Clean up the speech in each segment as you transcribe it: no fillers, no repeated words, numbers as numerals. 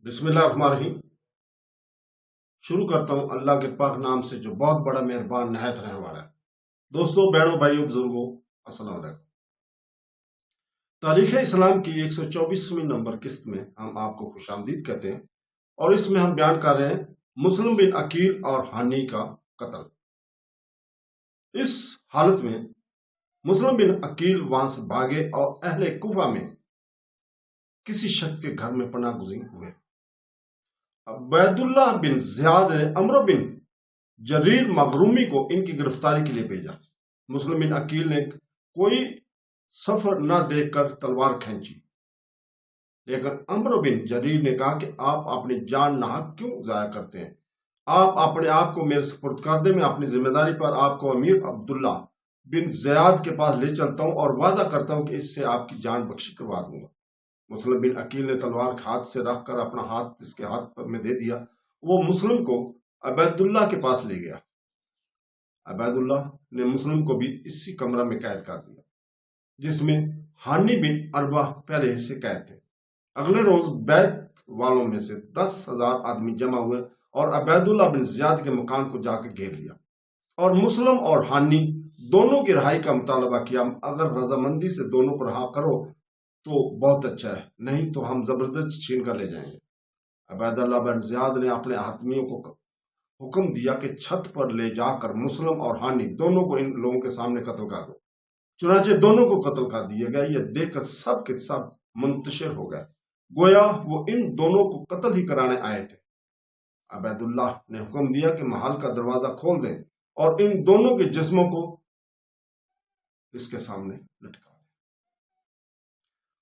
بسم اللہ الرحمن الرحیم۔ شروع کرتا ہوں اللہ کے پاک نام سے جو بہت بڑا مہربان نہایت رحم والا ہے۔ دوستوں، بہنوں، بھائیوں، بزرگوں، السلام علیکم۔ تاریخ اسلام کی 124ویں نمبر قسط میں ہم آپ کو خوش آمدید کہتے ہیں، اور اس میں ہم بیان کر رہے ہیں مسلم بن عقیل اور ہانی کا قتل۔ اس حالت میں مسلم بن عقیل وہاں سے بھاگے اور اہل کوفہ میں کسی شخص کے گھر میں پناہ گزین ہوئے۔ عبید اللہ بن زیاد نے عمرو بن جریر مغرومی کو ان کی گرفتاری کے لیے بھیجا۔ مسلم بن عقیل نے کوئی سفر نہ دیکھ کر تلوار کھینچی، لیکن عمرو بن جریر نے کہا کہ آپ اپنی جان ناحق کیوں ضائع کرتے ہیں؟ آپ اپنے آپ کو میرے سپرد کر دیں، میں اپنی ذمہ داری پر آپ کو امیر عبداللہ بن زیاد کے پاس لے چلتا ہوں اور وعدہ کرتا ہوں کہ اس سے آپ کی جان بخشی کروا دوں گا۔ مسلم بن عقیل نے تلوار ہاتھ سے رکھ کر اپنا ہاتھ اس کے ہاتھ میں دے دیا۔ وہ مسلم کو عبید اللہ کے پاس لے گیا۔ عبید اللہ نے مسلم کو بھی اسی کمرہ میں قید کر دیا جس میں ہانی بن اربہ پہلے سے قید تھے۔ اگلے روز بیت والوں میں سے 10,000 آدمی جمع ہوئے اور عبید اللہ بن زیاد کے مکان کو جا کے گھیر لیا اور مسلم اور ہانی دونوں کی رہائی کا مطالبہ کیا۔ اگر رضامندی سے دونوں کو رہا کرو تو بہت اچھا ہے، نہیں تو ہم زبردست چھین کر لے جائیں گے۔ عبید اللہ بن زیاد نے اپنے حاکمیوں کو حکم دیا کہ چھت پر لے جا کر مسلم اور ہانی دونوں کو ان لوگوں کے سامنے قتل کر دو۔ چنانچہ دونوں کو قتل کر دیا گیا۔ یہ دیکھ کر سب کے سب منتشر ہو گئے، گویا وہ ان دونوں کو قتل ہی کرانے آئے تھے۔ عبید اللہ نے حکم دیا کہ محل کا دروازہ کھول دیں اور ان دونوں کے جسموں کو اس کے سامنے لٹکا دیں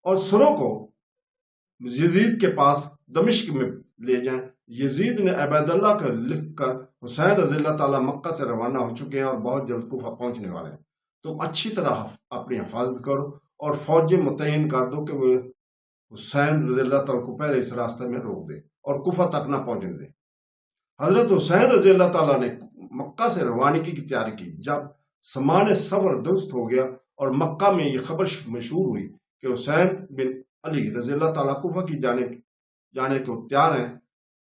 اور سروں کو یزید کے پاس دمشق میں لے جائیں۔ یزید نے عبید اللہ کو لکھ کر حسین رضی اللہ تعالیٰ مکہ سے روانہ ہو چکے ہیں اور بہت جلد کوفہ پہنچنے والے ہیں۔ تم اچھی طرح اپنی حفاظت کرو اور فوجیں متعین کر دو کہ وہ حسین رضی اللہ تعالیٰ کو پہلے اس راستے میں روک دے اور کوفہ تک نہ پہنچنے دے۔ حضرت حسین رضی اللہ تعالیٰ نے مکہ سے روانگی کی تیاری کی۔ جب سامان سفر درست ہو گیا اور مکہ میں یہ خبر مشہور ہوئی کہ حسین بن علی رضی اللہ تعالیٰ کوفہ کی جانے کو تیار ہیں،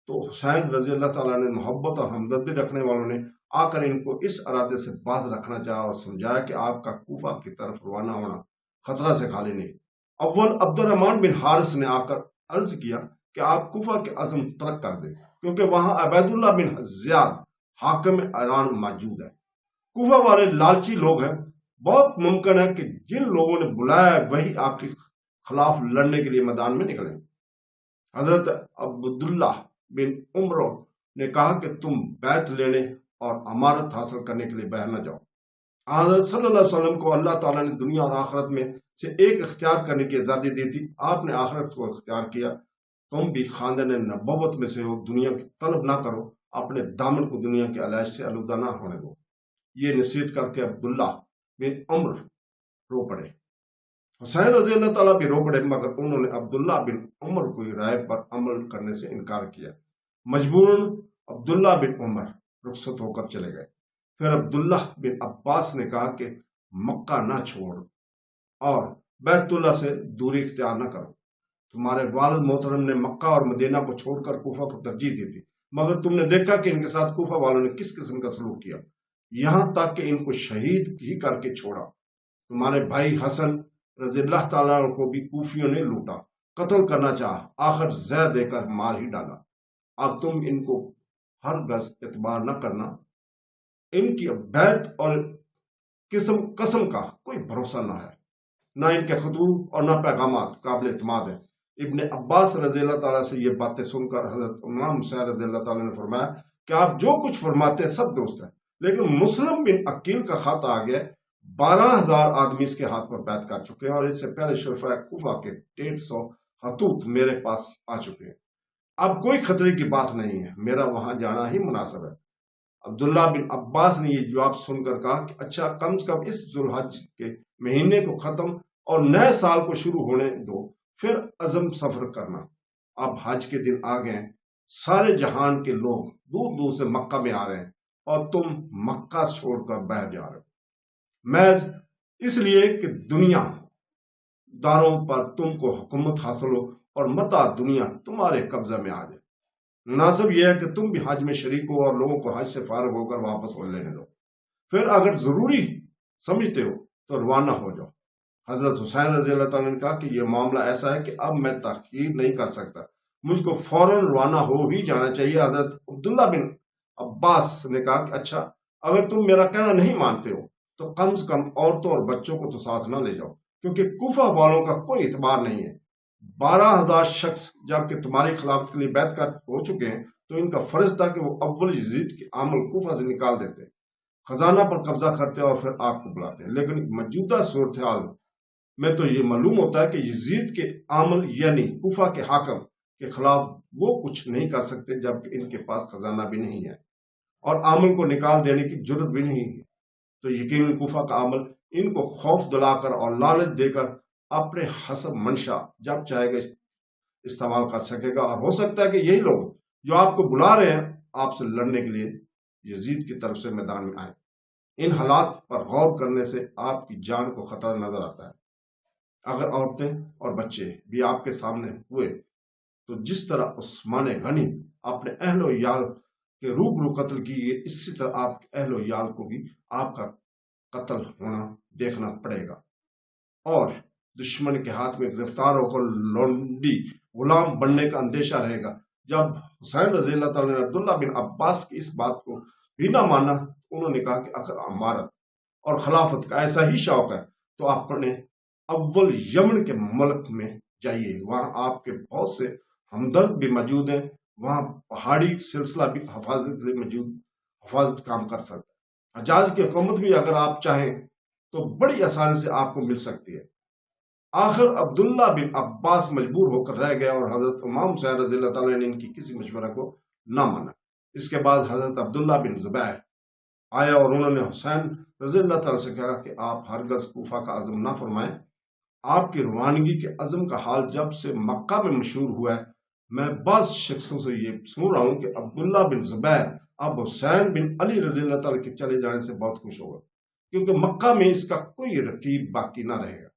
تو حسین رضی اللہ تعالیٰ نے محبت اور ہمدردی رکھنے والوں نے آ کر ان کو اس ارادے سے باز رکھنا چاہا اور سمجھایا کہ آپ کا کوفہ کی طرف روانہ ہونا خطرہ سے خالی نہیں۔ اول عبد الرحمن بن حارث نے آ کر عرض کیا کہ آپ کوفہ کے عزم ترک کر دیں، کیونکہ وہاں عبید اللہ بن زیاد حاکم ایران موجود ہے۔ کوفہ والے لالچی لوگ ہیں، بہت ممکن ہے کہ جن لوگوں نے بلایا ہے وہی آپ کے خلاف لڑنے کے لیے میدان میں نکلیں۔ حضرت عبداللہ بن عمر نے کہا کہ تم بیعت لینے اور امارت حاصل کرنے کے لیے باہر نہ جاؤ۔ حضرت صلی اللہ علیہ وسلم کو اللہ تعالیٰ نے دنیا اور آخرت میں سے ایک اختیار کرنے کی آزادی دی تھی، آپ نے آخرت کو اختیار کیا۔ تم بھی خاندان نبوت میں سے ہو، دنیا کی طلب نہ کرو، اپنے دامن کو دنیا کے علائش سے آلودہ نہ ہونے دو۔ یہ نصیحت کر کے عبداللہ بن عمر رو پڑے۔ حسین رضی اللہ تعالیٰ بھی رو پڑے، مگر انہوں نے عبداللہ بن عمر کی رائے پر عمل کرنے سے انکار کیا۔ مجبوراً عبداللہ بن عمر رخصت ہو کر چلے گئے۔ پھر عبداللہ بن عباس نے کہا کہ مکہ نہ چھوڑ اور بیت اللہ سے دوری اختیار نہ کرو۔ تمہارے والد محترم نے مکہ اور مدینہ کو چھوڑ کر کوفہ کو ترجیح دی تھی، مگر تم نے دیکھا کہ ان کے ساتھ کوفہ والوں نے کس قسم کا سلوک کیا، یہاں تک کہ ان کو شہید ہی کر کے چھوڑا۔ تمہارے بھائی حسن رضی اللہ تعالیٰ کو بھی کوفیوں نے لوٹا، قتل کرنا چاہا، آخر زہر دے کر مار ہی ڈالا۔ اب تم ان کو ہرگز اعتبار نہ کرنا، ان کی بیعت اور قسم کا کوئی بھروسہ نہ ہے، نہ ان کے خطوط اور نہ پیغامات قابل اعتماد ہیں۔ ابن عباس رضی اللہ تعالیٰ سے یہ باتیں سن کر حضرت امام حسین رضی اللہ تعالیٰ نے فرمایا کہ آپ جو کچھ فرماتے ہیں سب درست ہے، لیکن مسلم بن عقیل کا خط آ گیا، 12,000 آدمی اس کے ہاتھ پر بیعت کر چکے ہیں اور اس سے پہلے شرفاء کوفہ کے 150 خطوط میرے پاس آ چکے ہیں۔ اب کوئی خطرے کی بات نہیں ہے، میرا وہاں جانا ہی مناسب ہے۔ عبداللہ بن عباس نے یہ جواب سن کر کہا کہ اچھا، کم سے کم اس ذوالحج کے مہینے کو ختم اور نئے سال کو شروع ہونے دو، پھر عزم سفر کرنا۔ اب حج کے دن آ گئے، سارے جہان کے لوگ دور دور سے مکہ میں آ رہے ہیں اور تم مکہ چھوڑ کر باہر جا رہے ہو، محض اس لیے کہ دنیا داروں پر تم کو حکومت حاصل ہو اور متاع دنیا تمہارے قبضہ میں آ جائے۔ مناسب یہ ہے کہ تم بھی حج میں شریک ہو اور لوگوں کو حج سے فارغ ہو کر واپس ہو لینے دو، پھر اگر ضروری سمجھتے ہو تو روانہ ہو جاؤ۔ حضرت حسین رضی اللہ تعالیٰ نے کہا کہ یہ معاملہ ایسا ہے کہ اب میں تاخیر نہیں کر سکتا، مجھ کو فوراً روانہ ہو ہی جانا چاہیے۔ حضرت عبداللہ بن عباس نے کہا کہ اچھا، اگر تم میرا کہنا نہیں مانتے ہو تو کم سے کم عورتوں اور بچوں کو تو ساتھ نہ لے جاؤ، کیونکہ کوفہ والوں کا کوئی اعتبار نہیں ہے۔ 12,000 شخص جبکہ تمہاری خلافت کے لیے بیعت کر ہو چکے ہیں، تو ان کا فرض تھا کہ وہ اول یزید کے عامل کوفہ سے نکال دیتے، خزانہ پر قبضہ کرتے اور پھر آپ کو بلاتے ہیں۔ لیکن موجودہ صورتحال میں تو یہ معلوم ہوتا ہے کہ یزید کے عامل یعنی کوفہ کے حاکم کے خلاف وہ کچھ نہیں کر سکتے، جبکہ ان کے پاس خزانہ بھی نہیں ہے اور عامل کو نکال دینے کی جرت بھی نہیں ہے۔ تو یقیناً کوفہ کا عامل ان کو خوف دلا کر اور لالچ دے کر اپنے حسب منشا جب چاہے گا استعمال کر سکے گا، اور ہو سکتا ہے کہ یہی لوگ جو آپ کو بلا رہے ہیں آپ سے لڑنے کے لیے یزید کی طرف سے میدان میں آئیں۔ ان حالات پر غور کرنے سے آپ کی جان کو خطرہ نظر آتا ہے۔ اگر عورتیں اور بچے بھی آپ کے سامنے ہوئے تو جس طرح عثمان غنی اپنے اہل و عیال کے روبرو قتل کیے، اسی طرح آپ کے اہل و عیال کو بھی آپ کا قتل ہونا دیکھنا پڑے گا، اور دشمن کے ہاتھ میں گرفتار ہو کر لونڈی غلام بننے کا اندیشہ رہے گا۔ جب حسین رضی اللہ تعالیٰ نے عبداللہ بن عباس کی اس بات کو بھی نہ مانا، انہوں نے کہا کہ اگر امارت اور خلافت کا ایسا ہی شوق ہے تو آپ اپنے اول یمن کے ملک میں جائیے، وہاں آپ کے بہت سے ہمدرد بھی موجود ہیں، وہاں پہاڑی سلسلہ بھی حفاظت کے لیے موجود، حفاظت کام کر سکتا ہے۔ حجاز کی حکومت بھی اگر آپ چاہیں تو بڑی آسانی سے آپ کو مل سکتی ہے۔ آخر عبداللہ بن عباس مجبور ہو کر رہ گیا اور حضرت امام حسین رضی اللہ تعالیٰ نے ان کی کسی مشورہ کو نہ مانا۔ اس کے بعد حضرت عبداللہ بن زبیر آیا اور انہوں نے حسین رضی اللہ تعالیٰ سے کہا کہ آپ ہرگز کوفہ کا عزم نہ فرمائیں۔ آپ کی روانگی کے عزم کا حال جب سے مکہ میں مشہور ہوا ہے، میں بعض شخصوں سے یہ سن رہا ہوں کہ عبداللہ بن زبیر اب حسین بن علی رضی اللہ تعالیٰ کے چلے جانے سے بہت خوش ہوگا، کیونکہ مکہ میں اس کا کوئی رقیب باقی نہ رہے گا۔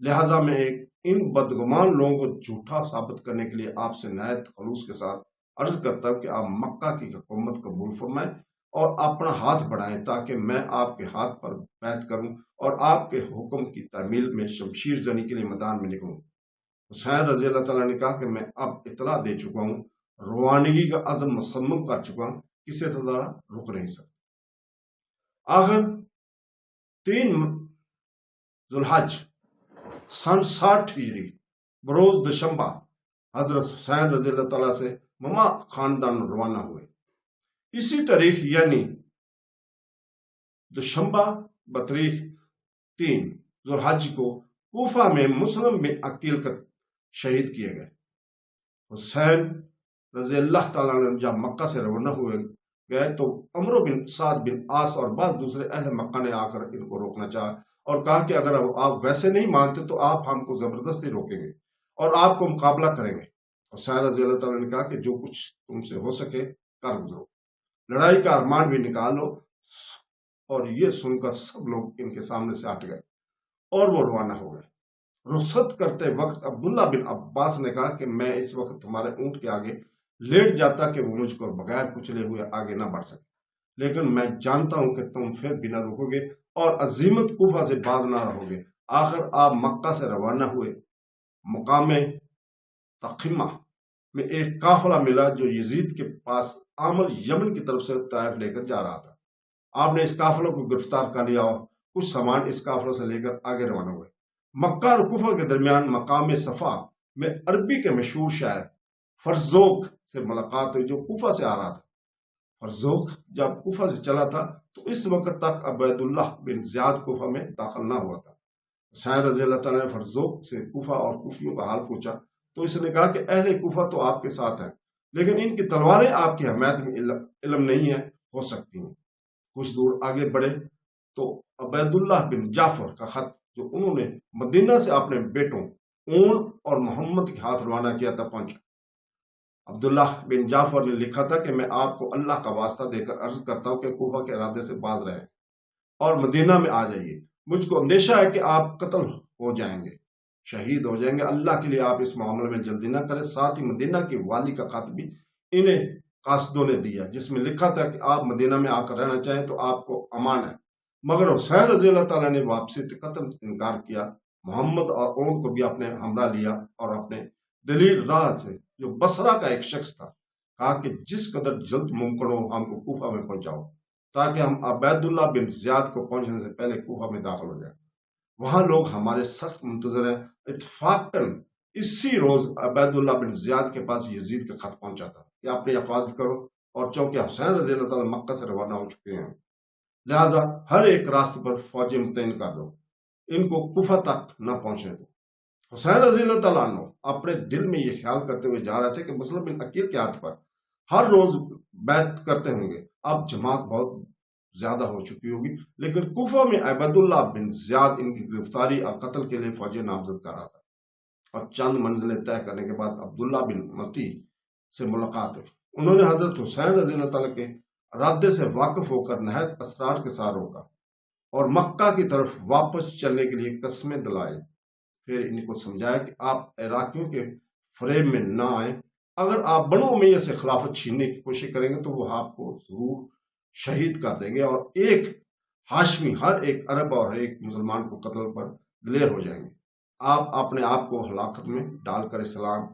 لہٰذا میں ان بدگمان لوگوں کو جھوٹا ثابت کرنے کے لیے آپ سے نہایت خلوص کے ساتھ عرض کرتا ہوں کہ آپ مکہ کی حکومت قبول فرمائیں اور اپنا ہاتھ بڑھائیں، تاکہ میں آپ کے ہاتھ پر بیعت کروں اور آپ کے حکم کی تعمیل میں شمشیر زنی کے لیے میدان میں نکلوں۔ حسین رضی اللہ تعالیٰ نے کہا کہ میں اب اطلاع دے چکا ہوں، روانگی کا عزم مصمم کر چکا ہوں، کسی طرح رک نہیں سکتا۔ آخر 3 ذوالحج سن 60 ہجری بروز دوشنبہ حضرت حسین رضی اللہ تعالیٰ سے مما خاندان روانہ ہوئے۔ اسی تاریخ یعنی دوشنبہ بتاریخ 3 ذوالحج کو کوفہ میں مسلم بن عقیل کا شہید کیے گئے۔ حسین رضی اللہ تعالیٰ نے جب مکہ سے روانہ ہوئے گئے تو عمرو بن سعد بن عاص اور بعض دوسرے اہل مکہ نے آ کر ان کو روکنا چاہا اور کہا کہ اگر آپ ویسے نہیں مانتے تو آپ ہم کو زبردستی روکیں گے اور آپ کو مقابلہ کریں گے۔ حسین رضی اللہ تعالیٰ نے کہا کہ جو کچھ تم سے ہو سکے کر گزرو، لڑائی کا ارمان بھی نکالو۔ اور یہ سن کر سب لوگ ان کے سامنے سے ہٹ گئے اور وہ روانہ ہو گئے۔ رخصت کرتے وقت عبداللہ بن عباس نے کہا کہ میں اس وقت تمہارے اونٹ کے آگے لیٹ جاتا کہ وہ مجھ کو بغیر کچلے ہوئے آگے نہ بڑھ سکے، لیکن میں جانتا ہوں کہ تم پھر بھی نہ رکو گے اور عزیمت کوفہ سے باز نہ رہو گے۔ آخر آپ مکہ سے روانہ ہوئے۔ مقام تقیمہ میں ایک قافلہ ملا جو یزید کے پاس عامل یمن کی طرف سے طائف لے کر جا رہا تھا۔ آپ نے اس قافلے کو گرفتار کر لیا اور کچھ سامان اس قافلے سے لے کر آگے روانہ ہوئے۔ مکہ اور کوفہ کے درمیان مقام صفا میں عربی کے مشہور شاعر فرزوق سے ملاقات ہوئی جو کوفہ سے آ رہا تھا۔ فرزوق جب کوفہ سے چلا تھا تو اس وقت تک عبید اللہ بن زیاد کوفہ میں داخل نہ ہوا تھا۔ حسین رضی اللہ تعالیٰ نے فرزوق سے کوفہ اور کوفیوں کا حال پوچھا تو اس نے کہا کہ اہل کوفہ تو آپ کے ساتھ ہیں، لیکن ان کی تلواریں آپ کی حمایت میں علم نہیں ہے، ہو سکتی ہیں۔ کچھ دور آگے بڑھے تو عبید اللہ بن جعفر کا خط جو انہوں نے مدینہ سے اپنے بیٹوں اون اور محمد کے ہاتھ روانہ کیا تھا پہنچا۔ عبداللہ بن جعفر نے لکھا تھا کہ میں آپ کو اللہ کا واسطہ دے کر عرض کرتا ہوں کہ کوفہ کے ارادے سے باز رہیں اور مدینہ میں آ جائیے، مجھ کو اندیشہ ہے کہ آپ قتل ہو جائیں گے۔ شہید ہو جائیں گے۔ اللہ کے لیے آپ اس معاملے میں جلدی نہ کریں۔ ساتھ ہی مدینہ کی والی کا خط بھی انہیں قاصدوں نے دیا، جس میں لکھا تھا کہ آپ مدینہ میں آ کر رہنا چاہیں تو آپ کو امان ہے، مگر حسین رضی اللہ تعالیٰ نے واپسی قتل انکار کیا۔ محمد اور اونٹ کو بھی اپنے ہمراہ لیا اور اپنے دلیل راہ سے جو بصرہ کا ایک شخص تھا کہا کہ جس قدر جلد ممکن ہو ہم کو کوفہ میں پہنچاؤ تاکہ ہم عبید اللہ بن زیاد کو پہنچنے سے پہلے کوفہ میں داخل ہو جائیں۔ وہاں لوگ ہمارے سخت منتظر ہیں۔ اتفاقاً اسی روز عبید اللہ بن زیاد کے پاس یزید کا خط پہنچا تھا کہ اپنی حفاظت کرو، اور چونکہ حسین رضی اللہ تعالیٰ مکہ سے روانہ ہو چکے ہیں لہذا ہر ایک راستے پر فوجیں متعین کر دو، ان کو کوفہ تک نہ پہنچنے دو۔ حسین رضی اللہ تعالیٰ عنہ اپنے دل میں یہ خیال کرتے ہوئے جا رہے تھے کہ مسلم بن عقیل کے ہاتھ پر ہر روز بیعت کرتے ہوں گے، اب جماعت بہت زیادہ ہو چکی ہوگی، لیکن کوفہ میں عبید اللہ بن زیاد ان کی گرفتاری اور قتل کے لیے فوجیں نامزد کر رہا تھا، اور چند منزلیں طے کرنے کے بعد عبداللہ بن متی سے ملاقات ہوئی۔ انہوں نے حضرت حسین رضی اللہ تعالیٰ کے ارادے سے واقف ہو کر نہایت اسرار کے ساتھ روکا اور مکہ کی طرف واپس چلنے کے لیے قسمیں دلائے۔ پھر ان کو سمجھایا کہ آپ عراقیوں کے فریب میں نہ آئیں، اگر آپ بنو امیہ سے خلافت چھیننے کی کوشش کریں گے تو وہ آپ کو ضرور شہید کر دیں گے، اور ایک ہاشمی ہر ایک عرب اور ایک مسلمان کو قتل پر دلیر ہو جائیں گے۔ آپ اپنے آپ کو ہلاکت میں ڈال کر اسلام،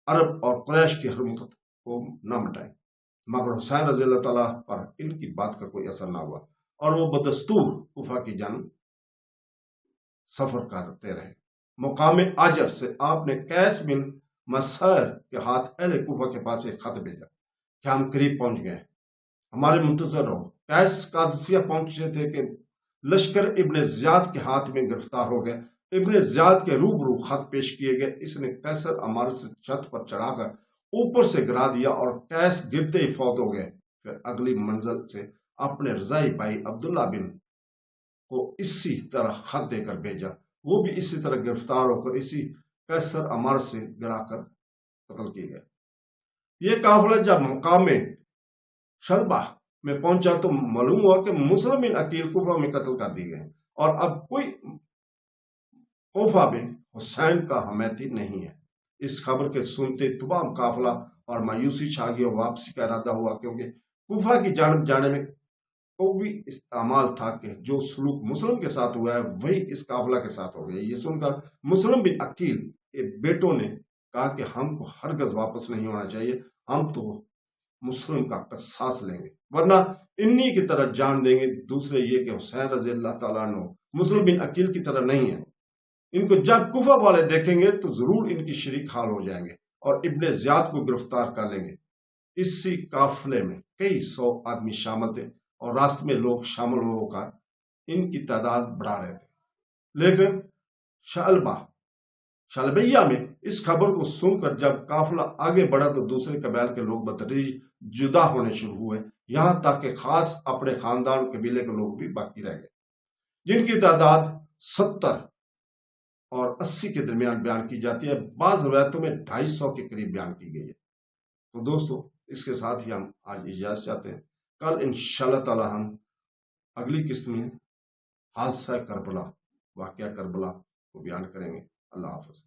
عرب اور قریش کی حرمت کو نہ مٹائیں۔ مگر حسین رضی اللہ تعالیٰ پر ان کی بات کا کوئی اثر نہ ہوا، اور وہ بدستور کوفہ کی جانب سفر کرتے رہے۔ مقام آجر سے آپ نے قیس بن مسعر کے ہاتھ اہل کوفہ کے پاس ایک خط بھیجا کہ ہم قریب پہنچ گئے، ہمارے منتظر رہو۔ قیس قادسیہ پہنچے تھے کہ لشکر ابن زیاد کے ہاتھ میں گرفتار ہو گئے۔ ابن زیاد کے روبرو خط پیش کیے گئے، اس نے قیصر عمارت سے چھت پر چڑھا کر اوپر سے گرا دیا اور قیس گرتے ہی فوت ہو گئے۔ پھر اگلی منزل سے اپنے رضائی بھائی عبداللہ بن کو اسی طرح خط دے کر بھیجا، وہ بھی اسی طرح گرفتار ہو کر اسی قیصر عمارت سے گرا کر قتل کیے گئے۔ یہ قافلہ جب مقام شلبہ میں پہنچا تو معلوم ہوا کہ مسلم بن عقیل کوفہ میں قتل کر دیے گئے، اور اب کوئی کوفہ میں حسین کا حمیتی نہیں ہے۔ اس خبر کے سنتے تمام قافلہ اور مایوسی چھا گئی اور واپسی کا ارادہ ہوا، کیونکہ کوفہ کی جانب جانے میں قوی استعمال تھا کہ جو سلوک مسلم کے ساتھ ہوا ہے وہی اس قافلہ کے ساتھ ہو گیا۔ یہ سن کر مسلم بن عقیل کے بیٹوں نے کہا کہ ہم کو ہرگز واپس نہیں ہونا چاہیے، ہم تو مسلم کا قصاص لیں گے ورنہ انہی کی طرح جان دیں گے۔ دوسرے یہ کہ حسین رضی اللہ تعالیٰ عنہ مسلم بن عقیل کی طرح نہیں ہے، ان کو جب کوفہ والے دیکھیں گے تو ضرور ان کی شریک حال ہو جائیں گے اور ابن زیاد کو گرفتار کر لیں گے۔ اسی قافلے میں کئی سو آدمی شامل تھے اور راستے میں لوگ شامل ہو کر ان کی تعداد بڑھا رہے تھے، لیکن شلبیہ میں اس خبر کو سن کر جب قافلہ آگے بڑھا تو دوسرے قبائل کے لوگ بتدریج جدا ہونے شروع ہوئے، یہاں تک کہ خاص اپنے خاندان قبیلے کے لوگ بھی باقی رہ گئے، جن کی تعداد 70 اور 80 کے درمیان بیان کی جاتی ہے۔ بعض روایتوں میں 250 کے قریب بیان کی گئی ہے۔ تو دوستو، اس کے ساتھ ہی ہم آج اجازت چاہتے ہیں، کل انشاءاللہ تعالی ہم اگلی قسط میں حادثہ کربلا، واقعہ کربلا کو بیان کریں گے۔ اللہ حافظ۔